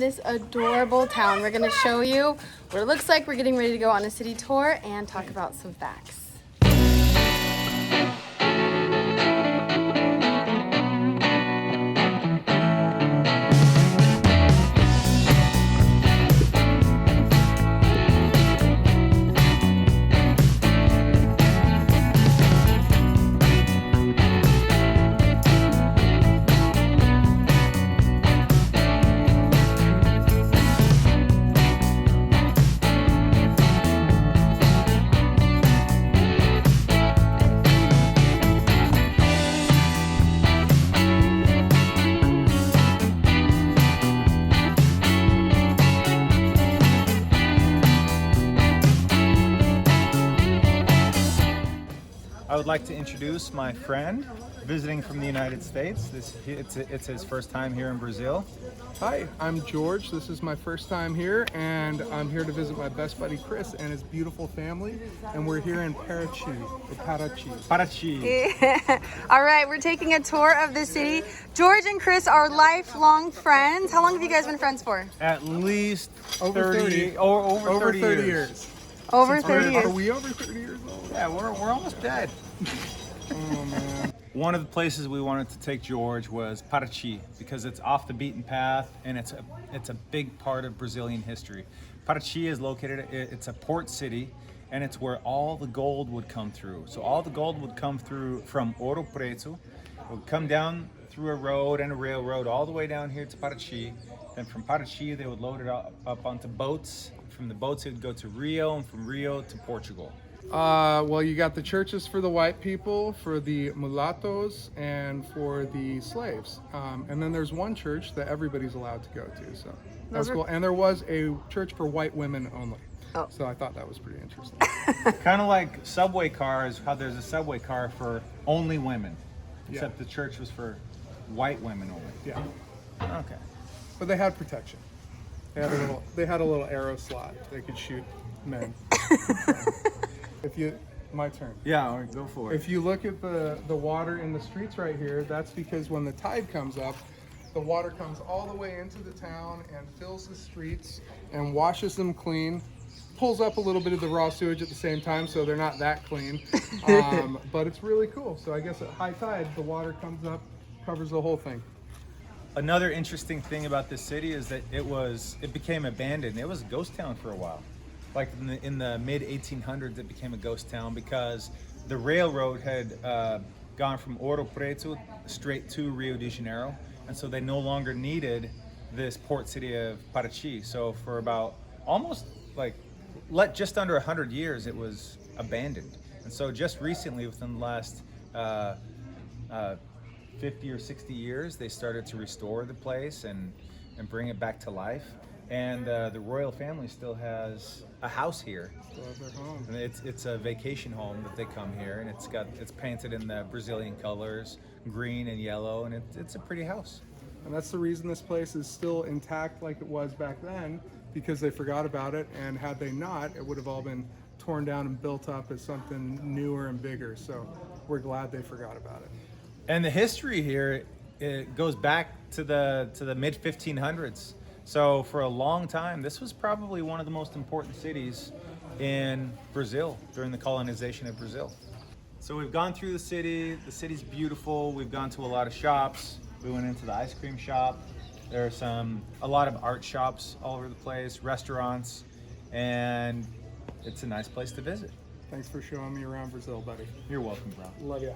this adorable town. We're gonna show you what it looks like. We're getting ready to go on a city tour and talk about some facts. I would like to introduce my friend visiting from the United States. It's his first time here in Brazil. Hi, I'm George. This is my first time here, and I'm here to visit my best buddy Chris and his beautiful family. And we're here in Paraty. Paraty. All right, we're taking a tour of the city. George and Chris are lifelong friends. How long have you guys been friends for? At least Over 30. Over 30 years. Over 30 years. Are we over 30 years old? Yeah, we're almost dead. Oh man. One of the places we wanted to take George was Paraty because it's off the beaten path and it's a big part of Brazilian history. Paraty is located, it's a port city, and it's where all the gold would come through. So all the gold would come through from Ouro Preto, it would come down through a road and a railroad all the way down here to Paraty. Then from Paraty they would load it up onto boats. From the boats it would go to Rio, and from Rio to Portugal. Well, you got the churches for the white people, for the mulattoes, and for the slaves. And then there's one church that everybody's allowed to go to. So that's cool. And there was a church for white women only. Oh. So I thought that was pretty interesting. Kind of like subway cars, how there's a subway car for only women, except the church was for white women only. Yeah. Okay. But they had protection. They had a little arrow slot. They could shoot men. My turn. Yeah, all right, go for it. If you look at the water in the streets right here, that's because when the tide comes up, the water comes all the way into the town and fills the streets and washes them clean, pulls up a little bit of the raw sewage at the same time, so they're not that clean. But it's really cool. So I guess at high tide, the water comes up, covers the whole thing. Another interesting thing about this city is that it became abandoned. It was a ghost town for a while. Like in the mid 1800s, it became a ghost town because the railroad had gone from Ouro Preto straight to Rio de Janeiro, and so they no longer needed this port city of Paraty. So for about almost just under 100 years, it was abandoned. And so just recently, within the last 50 or 60 years, they started to restore the place and bring it back to life. And the royal family still has a house here. Still have their home. And it's a vacation home that they come here, and it's painted in the Brazilian colors, green and yellow, and it's a pretty house. And that's the reason this place is still intact like it was back then, because they forgot about it, and had they not, it would have all been torn down and built up as something newer and bigger. So we're glad they forgot about it. And the history here, it goes back to the mid 1500s. So for a long time, this was probably one of the most important cities in Brazil during the colonization of Brazil. So we've gone through the city. The city's beautiful. We've gone to a lot of shops. We went into the ice cream shop. There are a lot of art shops all over the place, restaurants, and it's a nice place to visit. Thanks for showing me around Brazil, buddy. You're welcome, bro. Love ya.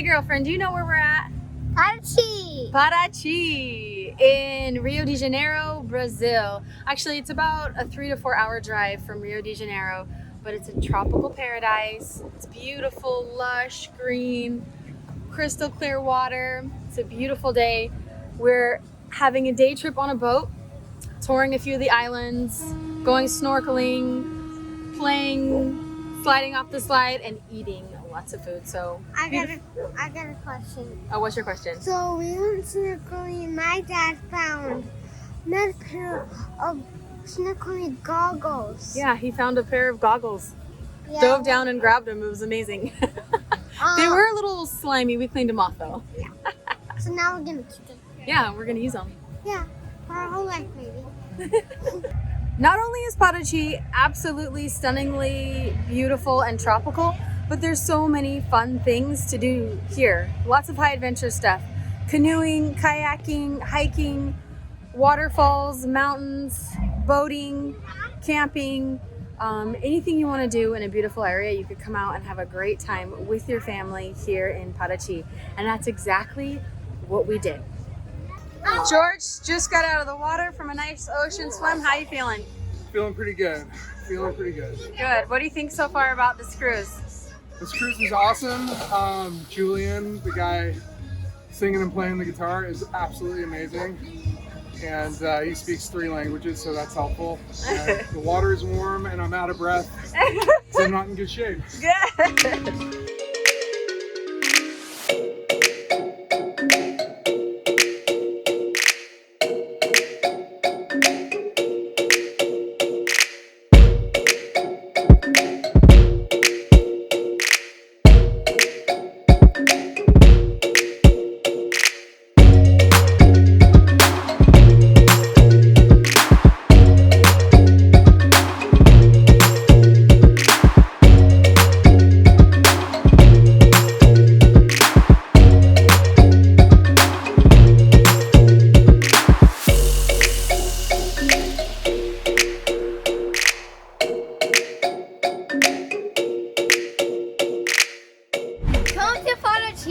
Hey girlfriend, do you know where we're at? Paraty. Paraty in Rio de Janeiro, Brazil. Actually, it's about a 3 to 4 hour drive from Rio de Janeiro, but it's a tropical paradise. It's beautiful, lush, green, crystal clear water. It's a beautiful day. We're having a day trip on a boat, touring a few of the islands, going snorkeling, playing, sliding off the slide, and eating lots of food. So I got a question. oh, what's your question? So we went snorkeling. My dad found a pair of snorkeling goggles. Yeah, he found a pair of goggles. Yeah. Dove down and grabbed them. It was amazing. They were a little slimy. We cleaned them off though. So now we're gonna keep them. Yeah, we're gonna use them. Yeah, for our whole life, maybe. Not only is Paraty absolutely stunningly beautiful and tropical, but there's so many fun things to do here. Lots of high adventure stuff. Canoeing, kayaking, hiking, waterfalls, mountains, boating, camping, anything you want to do in a beautiful area, you could come out and have a great time with your family here in Paraty. And that's exactly what we did. George just got out of the water from a nice ocean swim. How you feeling? Feeling pretty good. Feeling pretty good. Good. What do you think so far about this cruise? This cruise is awesome. Julian, the guy singing and playing the guitar, is absolutely amazing. And he speaks 3 languages, so that's helpful. The water is warm and I'm out of breath, so I'm not in good shape. Good.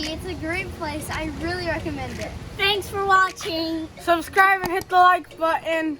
It's a great place. I really recommend it. Thanks for watching. Subscribe and hit the like button.